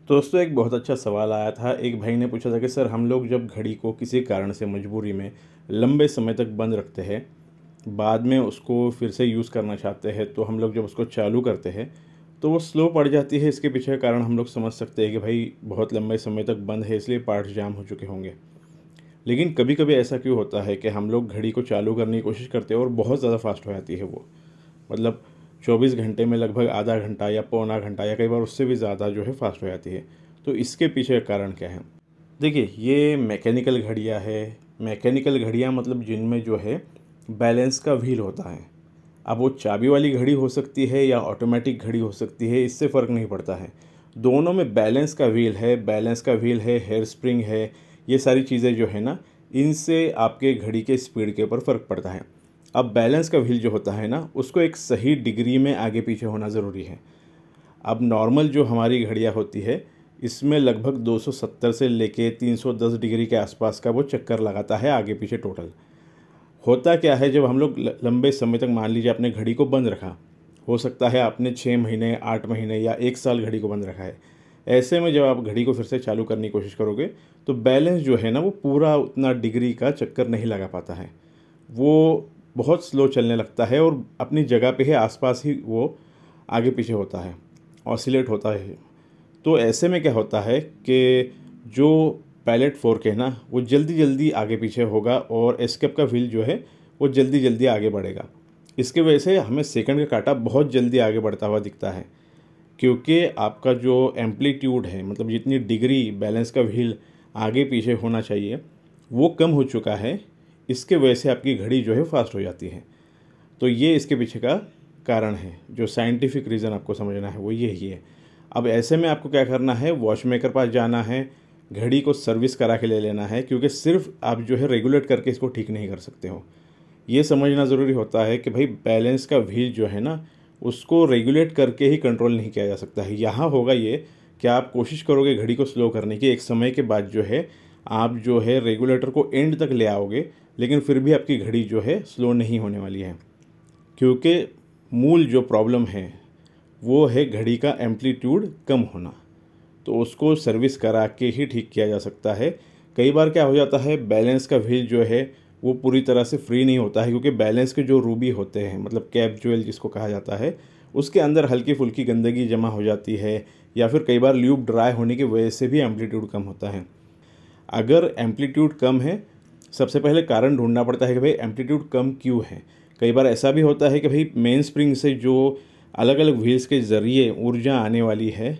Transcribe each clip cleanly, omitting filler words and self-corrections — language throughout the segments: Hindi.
दोस्तों एक बहुत अच्छा सवाल आया था। एक भाई ने पूछा था कि सर हम लोग जब घड़ी को किसी कारण से मजबूरी में लंबे समय तक बंद रखते हैं, बाद में उसको फिर से यूज़ करना चाहते हैं, तो हम लोग जब उसको चालू करते हैं तो वो स्लो पड़ जाती है। इसके पीछे का कारण हम लोग समझ सकते हैं कि भाई बहुत लंबे समय तक बंद है, इसलिए पार्ट्स जाम हो चुके होंगे। लेकिन कभी कभी ऐसा क्यों होता है कि हम लोग घड़ी को चालू करने की कोशिश करते हैं और बहुत ज़्यादा फास्ट हो जाती है वो, मतलब 24 घंटे में लगभग आधा घंटा या पौना घंटा या कई बार उससे भी ज़्यादा जो है फास्ट हो जाती है। तो इसके पीछे का कारण क्या है? देखिए, ये मैकेनिकल घड़ियाँ है। मैकेनिकल घड़ियाँ मतलब जिनमें जो है बैलेंस का व्हील होता है। अब वो चाबी वाली घड़ी हो सकती है या ऑटोमेटिक घड़ी हो सकती है, इससे फ़र्क नहीं पड़ता है। दोनों में बैलेंस का व्हील है, हेयर स्प्रिंग है। ये सारी चीज़ें जो है ना, इनसे आपके घड़ी के स्पीड के ऊपर फ़र्क पड़ता है। अब बैलेंस का व्हील जो होता है ना, उसको एक सही डिग्री में आगे पीछे होना ज़रूरी है। अब नॉर्मल जो हमारी घड़ियाँ होती है, इसमें लगभग 270 से लेके 310 डिग्री के आसपास का वो चक्कर लगाता है आगे पीछे टोटल। होता क्या है, जब हम लोग लंबे समय तक मान लीजिए आपने घड़ी को बंद रखा, हो सकता है आपने 6 महीने 8 महीने या 1 साल घड़ी को बंद रखा है। ऐसे में जब आप घड़ी को फिर से चालू करने की कोशिश करोगे तो बैलेंस जो है ना, वो पूरा उतना डिग्री का चक्कर नहीं लगा पाता है। वो बहुत स्लो चलने लगता है और अपनी जगह पे ही आसपास ही वो आगे पीछे होता है, ऑसिलेट होता है। तो ऐसे में क्या होता है कि जो पैलेट फोर्क है ना, वो जल्दी जल्दी आगे पीछे होगा और एस्केप का व्हील जो है वो जल्दी जल्दी आगे बढ़ेगा। इसके वजह से हमें सेकंड का कांटा बहुत जल्दी आगे बढ़ता हुआ दिखता है, क्योंकि आपका जो एम्पलीट्यूड है, मतलब जितनी डिग्री बैलेंस का व्हील आगे पीछे होना चाहिए, वो कम हो चुका है। इसके वजह से आपकी घड़ी जो है फास्ट हो जाती है। तो ये इसके पीछे का कारण है। जो साइंटिफिक रीज़न आपको समझना है वो यही है। अब ऐसे में आपको क्या करना है, वॉच मेकर पास जाना है, घड़ी को सर्विस करा के ले लेना है, क्योंकि सिर्फ आप जो है रेगुलेट करके इसको ठीक नहीं कर सकते हो। ये समझना ज़रूरी होता है कि भाई बैलेंस का व्हील जो है ना, उसको रेगुलेट करके ही कंट्रोल नहीं किया जा सकता है। यहाँ होगा ये कि आप कोशिश करोगे घड़ी को स्लो करने की, एक समय के बाद जो है आप जो है रेगुलेटर को एंड तक ले आओगे, लेकिन फिर भी आपकी घड़ी जो है स्लो नहीं होने वाली है। क्योंकि मूल जो प्रॉब्लम है वो है घड़ी का एम्पलीट्यूड कम होना। तो उसको सर्विस करा के ही ठीक किया जा सकता है। कई बार क्या हो जाता है, बैलेंस का व्हील जो है वो पूरी तरह से फ्री नहीं होता है, क्योंकि बैलेंस के जो रूबी होते हैं, मतलब कैप ज्वेल जिसको कहा जाता है, उसके अंदर हल्की फुल्की गंदगी जमा हो जाती है, या फिर कई बार ल्यूब ड्राई होने की वजह से भी एम्पलीट्यूड कम होता है। अगर एम्पलीट्यूड कम है, सबसे पहले कारण ढूंढना पड़ता है कि भाई एम्पलीट्यूड कम क्यों है। कई बार ऐसा भी होता है कि भाई मेन स्प्रिंग से जो अलग अलग व्हील्स के ज़रिए ऊर्जा आने वाली है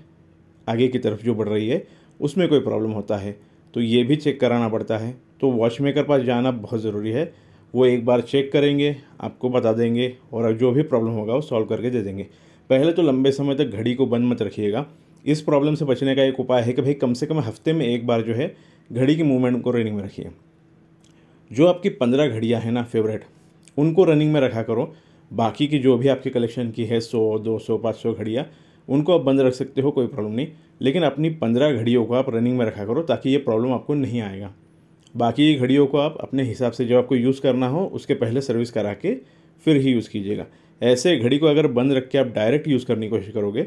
आगे की तरफ जो बढ़ रही है, उसमें कोई प्रॉब्लम होता है। तो ये भी चेक कराना पड़ता है। तो वॉच मेकर पास जाना बहुत ज़रूरी है। वो एक बार चेक करेंगे, आपको बता देंगे, और जो भी प्रॉब्लम होगा वो सॉल्व करके दे देंगे। पहले तो लंबे समय तक घड़ी को बंद मत रखिएगा। इस प्रॉब्लम से बचने का एक उपाय है कि भाई कम से कम हफ्ते में एक बार जो है घड़ी की मूवमेंट को रनिंग में रखिए। जो आपकी 15 घड़ियाँ हैं ना फेवरेट, उनको रनिंग में रखा करो। बाकी की जो भी आपके कलेक्शन की है 100 200 500 घड़ियाँ, उनको आप बंद रख सकते हो, कोई प्रॉब्लम नहीं। लेकिन अपनी 15 घड़ियों को आप रनिंग में रखा करो, ताकि ये प्रॉब्लम आपको नहीं आएगा। बाकी की घड़ियों को आप अपने हिसाब से जब आपको यूज़ करना हो उसके पहले सर्विस करा के फिर ही यूज़ कीजिएगा। ऐसे घड़ी को अगर बंद रख के आप डायरेक्ट यूज़ करने की कोशिश करोगे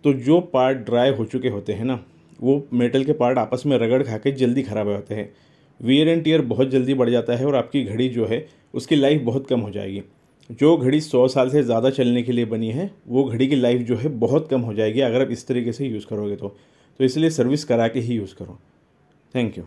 तो जो पार्ट ड्राई हो चुके होते हैं ना, वो मेटल के पार्ट आपस में रगड़ खा के जल्दी ख़राब हो जाते हैं। वियर एंड टियर बहुत जल्दी बढ़ जाता है और आपकी घड़ी जो है उसकी लाइफ बहुत कम हो जाएगी। जो घड़ी 100 साल से ज़्यादा चलने के लिए बनी है, वो घड़ी की लाइफ जो है बहुत कम हो जाएगी अगर आप इस तरीके से यूज़ करोगे तो इसलिए सर्विस करा के ही यूज़ करो। Thank you.